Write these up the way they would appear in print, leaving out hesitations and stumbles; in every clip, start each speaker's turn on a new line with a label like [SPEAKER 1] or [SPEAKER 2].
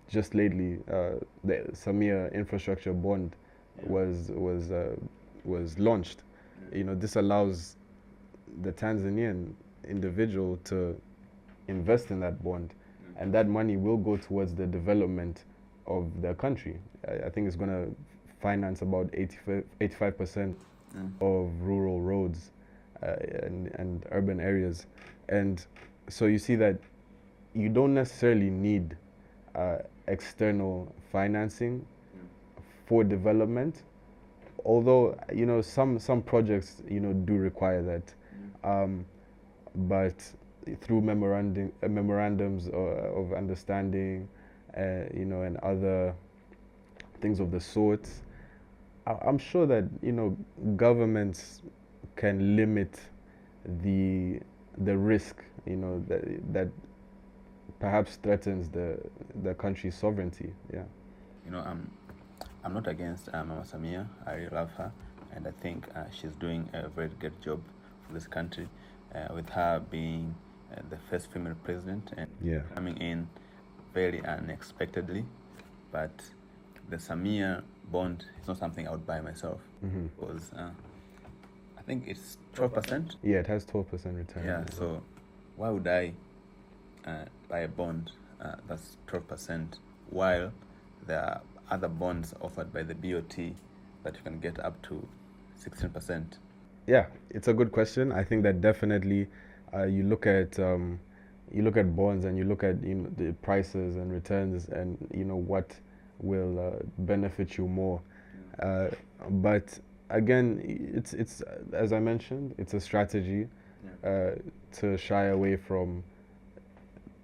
[SPEAKER 1] just lately, the Samia infrastructure bond
[SPEAKER 2] Yeah.
[SPEAKER 1] was launched. This allows the Tanzanian individual to invest in that bond, and that money will go towards the development of their country. I think it's going to finance about 85% of rural roads and urban areas. And so you see that you don't necessarily need external financing for development, although some projects do require that. But through memorandums of understanding, and other things of the sort, I'm sure that governments can limit the risk that perhaps threatens the country's sovereignty. Yeah.
[SPEAKER 2] I'm not against Mama Samia. I really love her, and I think she's doing a very good job for this country, with her being the first female president and
[SPEAKER 1] Yeah.
[SPEAKER 2] coming in very unexpectedly. But the Samia bond is not something I would buy myself, because I think it's 12%.
[SPEAKER 1] Yeah, it has 12% return.
[SPEAKER 2] Yeah, so why would I buy a bond that's 12% while there are other bonds offered by the BOT that you can get up to 16%?
[SPEAKER 1] Yeah, it's a good question. I think that definitely you look at bonds and you look at the prices and returns and what will benefit you more. But again, it's as I mentioned, it's a strategy to shy away from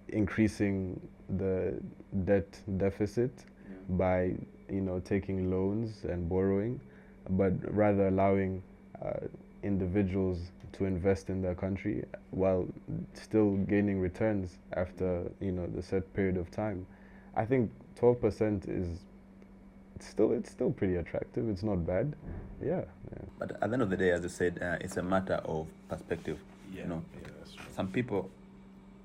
[SPEAKER 1] increasing the debt deficit by taking loans and borrowing, but rather allowing individuals to invest in their country while still gaining returns after the set period of time. I think 12% is it's still pretty attractive. It's not bad. Yeah.
[SPEAKER 2] But at the end of the day, as you said, it's a matter of perspective.
[SPEAKER 3] Yeah, yeah, that's true.
[SPEAKER 2] Some people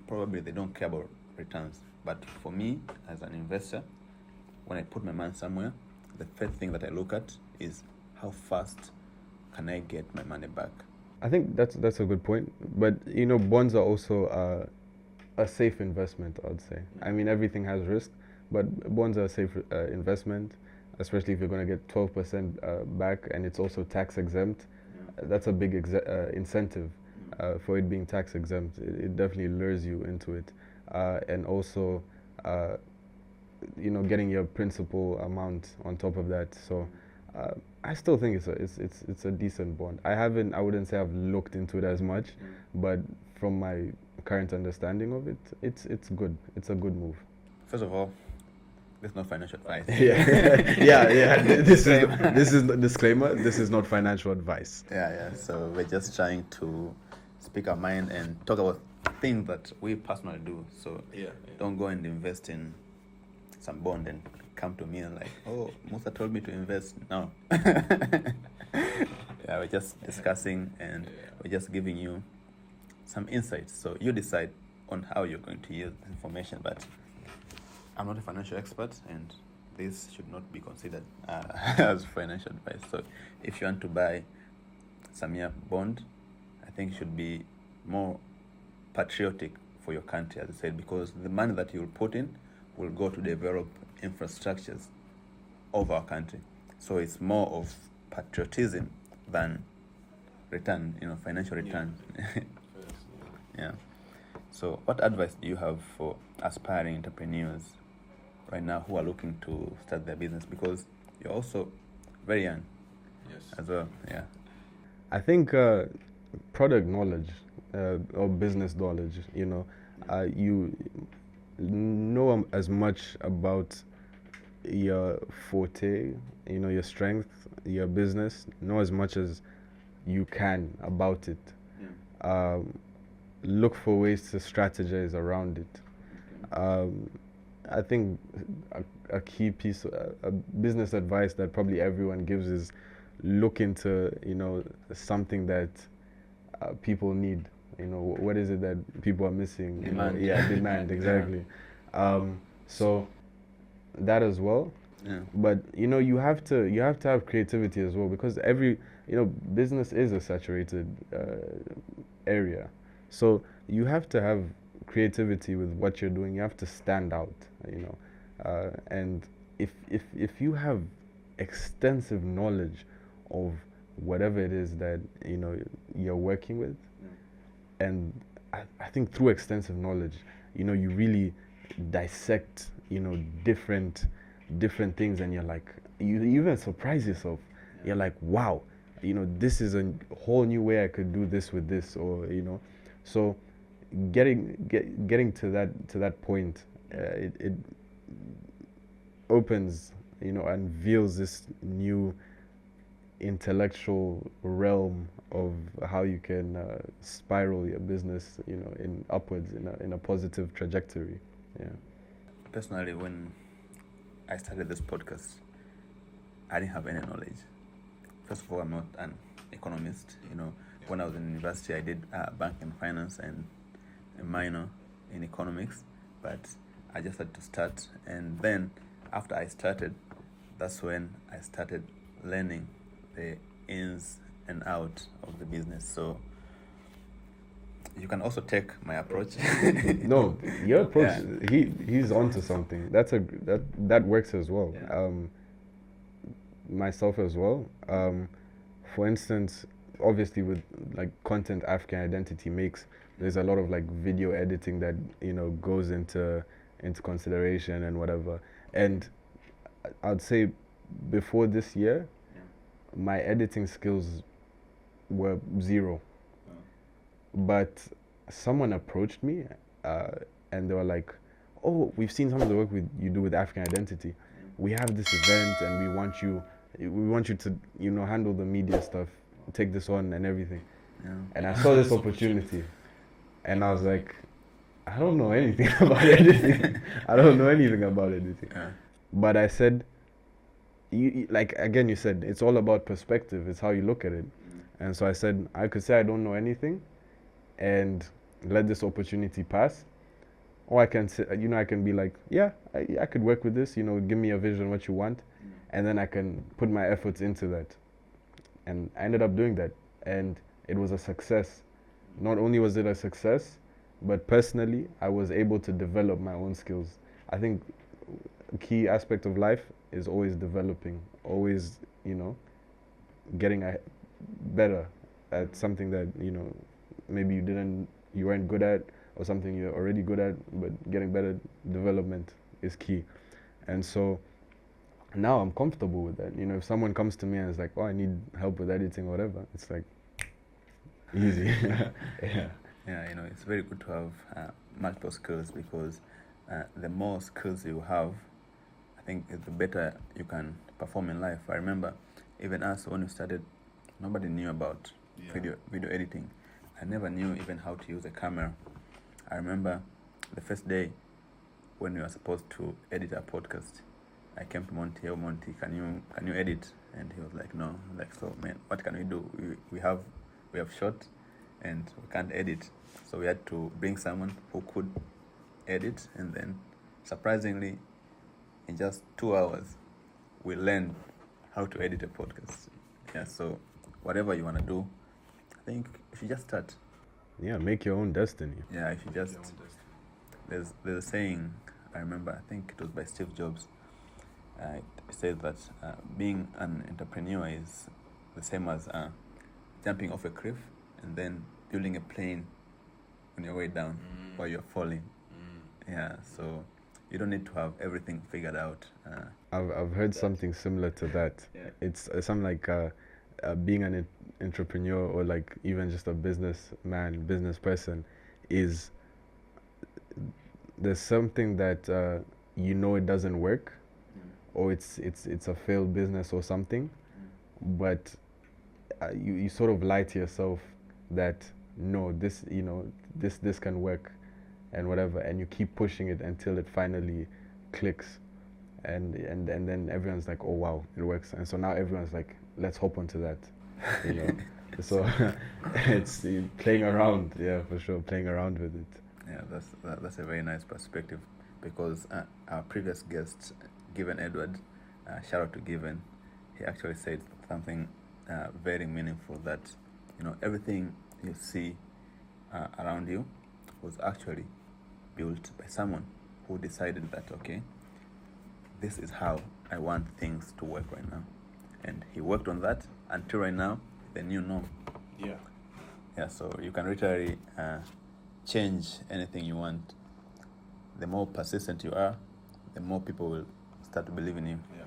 [SPEAKER 2] probably they don't care about returns, but for me as an investor, when I put my money somewhere, the first thing that I look at is how fast can I get my money back.
[SPEAKER 1] I think that's a good point. But bonds are also a safe investment, I'd say. I mean, everything has risk, but bonds are a safe investment, especially if you're going to get 12% back, and it's also tax exempt. That's a big incentive for it being tax exempt. It definitely lures you into it, and also, getting your principal amount on top of that. So. I still think it's a decent bond. I wouldn't say I've looked into it as much, but from my current understanding of it, it's good. It's a good move.
[SPEAKER 2] First of all, there's no financial advice.
[SPEAKER 1] Yeah. This is the disclaimer. This is not financial advice.
[SPEAKER 2] Yeah. So we're just trying to speak our mind and talk about things that we personally do. So don't go and invest in some bond and come to me and like, oh, Musa told me to invest. No. Yeah, we're just discussing and we're just giving you some insights. So you decide on how you're going to use the information. But I'm not a financial expert, and this should not be considered as financial advice. So if you want to buy Samia bond, I think it should be more patriotic for your country, as I said, because the money that you'll put in will go to develop infrastructures of our country. So it's more of patriotism than return, financial return. Yeah. So what advice do you have for aspiring entrepreneurs right now who are looking to start their business? Because you're also very young.
[SPEAKER 3] Yes.
[SPEAKER 2] As well. Yeah.
[SPEAKER 1] I think product knowledge or business knowledge, you know as much about your forte, your strength, your business, know as much as you can about it. Look for ways to strategize around it. I think a key piece, a business advice that probably everyone gives is look into, something that people need. What is it that people are missing?
[SPEAKER 2] Demand.
[SPEAKER 1] Demand, exactly. So that as well.
[SPEAKER 2] Yeah.
[SPEAKER 1] But you have to have creativity as well, because every business is a saturated area. So you have to have creativity with what you're doing. You have to stand out, and if you have extensive knowledge of whatever it is that you're working with, and I think through extensive knowledge, you really dissect different things, and you're like, you even surprise yourself. You're like, wow, this is a whole new way I could do this with this, or so getting to that point, it opens, unveils this new intellectual realm of how you can spiral your business, in upwards, in a positive trajectory. Yeah.
[SPEAKER 2] Personally, when I started this podcast, I didn't have any knowledge. First of all, I'm not an economist. When I was in university, I did banking and finance and a minor in economics, but I just had to start. And then after I started, that's when I started learning the ins and outs of the business. So you can also take my approach.
[SPEAKER 1] No, your approach, he's onto something. That works as well.
[SPEAKER 2] Yeah.
[SPEAKER 1] Myself as well. For instance, obviously with like content African Identity makes, there's a lot of like video editing that goes into consideration and whatever. And I'd say before this year, my editing skills were zero. But someone approached me, and they were like, "Oh, we've seen some of the work you do with African Identity. We have this event, and we want you to handle the media stuff, take this on and everything."
[SPEAKER 2] Yeah.
[SPEAKER 1] And I saw this opportunity, and I was like, "I don't know anything about editing. I don't know anything about editing."
[SPEAKER 2] Yeah.
[SPEAKER 1] But I said, like again, you said it's all about perspective. It's how you look at it. And so I said, I could say I don't know anything and let this opportunity pass, or I can say, I can be like, yeah, I could work with this, give me a vision, what you want, and then I can put my efforts into that. And I ended up doing that, and it was a success. Not only was it a success, but personally I was able to develop my own skills. I think a key aspect of life is always developing, always getting better at something that maybe you weren't good at, or something you're already good at, but getting better. Development is key. And so now I'm comfortable with that. If someone comes to me and is like, "Oh, I need help with editing or whatever," it's like easy. Yeah.
[SPEAKER 2] Yeah, it's very good to have multiple skills, because the more skills you have, I think the better you can perform in life. I remember even us, when we started, nobody knew about video editing. I never knew even how to use a camera. I remember the first day when we were supposed to edit a podcast, I came to Monty. "Oh, Monty, can you edit?" And he was like, "No." I'm like, "So, man, what can we do? We have shot, and we can't edit." So we had to bring someone who could edit, and then surprisingly, in just 2 hours, we learned how to edit a podcast. Yeah. So whatever you want to do, I think if you just start.
[SPEAKER 1] Yeah, make your own destiny.
[SPEAKER 2] Yeah, if you just, there's a saying, I remember, I think it was by Steve Jobs. It says that being an entrepreneur is the same as jumping off a cliff and then building a plane on your way down while you're falling. Yeah, so you don't need to have everything figured out.
[SPEAKER 1] I've heard something similar to that.
[SPEAKER 2] Yeah.
[SPEAKER 1] It's something like being an entrepreneur, or like even just a business person, is there's something that it doesn't work, or it's a failed business or something, but you sort of lie to yourself that no, this this can work and whatever, and you keep pushing it until it finally clicks, and then everyone's like, "Oh wow, it works," and so now everyone's like, "Let's hop onto that," So it's playing around, yeah, for sure, playing around with it.
[SPEAKER 2] Yeah, that's a very nice perspective, because our previous guest Given Edward, shout out to Given. He actually said something very meaningful, that everything you see around you was actually built by someone who decided that, okay, this is how I want things to work right now, and he worked on that until right now, the new norm. Yeah, so you can literally change anything you want. The more persistent you are, the more people will start to believe in you.
[SPEAKER 3] Yeah.